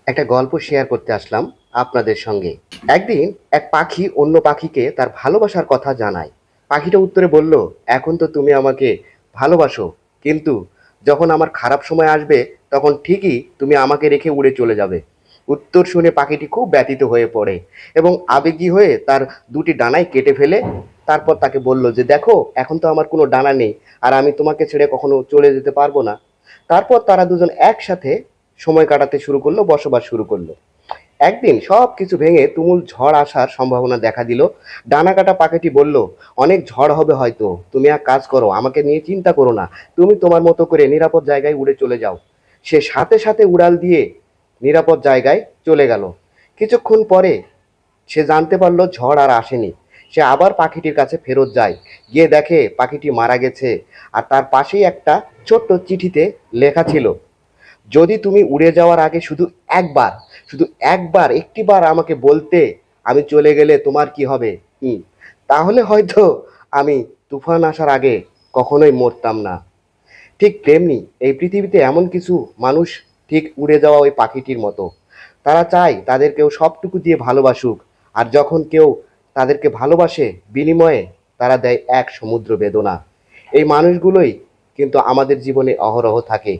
একটা গল্প শেয়ার করতে আসলাম আপনাদের সঙ্গে। একদিন এক পাখি অন্য পাখিকে তার ভালোবাসার কথা জানায়। পাখিটা উত্তরে বলল, এখন তো তুমি আমাকে ভালোবাসো, কিন্তু যখন আমার খারাপ সময় আসবে তখন ঠিকই তুমি আমাকে রেখে উড়ে চলে যাবে। উত্তর শুনে পাখিটি খুব ব্যথিত হয়ে পড়ে এবং আবেগী হয়ে তার দুটি ডানাই কেটে ফেলে। তারপর তাকে বলল যে, দেখো, এখন তো আমার কোনো ডানা নেই, আর আমি তোমাকে ছেড়ে কখনো চলে যেতে পারবো না। তারপর তারা দুজন একসাথে সময় কাটাতে শুরু করলো, বসবাস শুরু করলো। একদিন সবকিছু ভেঙে তুমুল ঝড় আসার সম্ভাবনা দেখা দিল। ডানা কাটা পাখিটি বলল, অনেক ঝড় হবে হয়তো, তুমি এক কাজ করো, আমাকে নিয়ে চিন্তা করো না, তুমি তোমার মতো করে নিরাপদ জায়গায় উড়ে চলে যাও। সে সাথে সাথে উড়াল দিয়ে নিরাপদ জায়গায় চলে গেল। কিছুক্ষণ পরে সে জানতে পারলো ঝড় আর আসেনি। সে আবার পাখিটির কাছে ফেরত যায়, গিয়ে দেখে পাখিটি মারা গেছে, আর তার পাশেই একটা ছোট্ট চিঠিতে লেখা ছিল, যদি তুমি উড়ে যাওয়ার আগে একবার শুধু একবার একটিবার আমাকে বলতে, আমি চলে গেলে তোমার কি হবে, হুম, তাহলে হয়তো আমি তুফান আসার আগে কখনোই মরতাম না। ঠিক তেমনি এই পৃথিবীতে এমন কিছু মানুষ ঠিক উড়ে যাওয়া ওই পাখিটির মতো। তারা চায় তাদের কেউ সবটুকু দিয়ে ভালোবাসুক, আর যখন কেউ তাদেরকে ভালোবাসে, বিনিময়ে তারা দেয় এক সমুদ্র বেদনা। এই মানুষগুলোই কিন্তু আমাদের জীবনে অহরহ থাকে।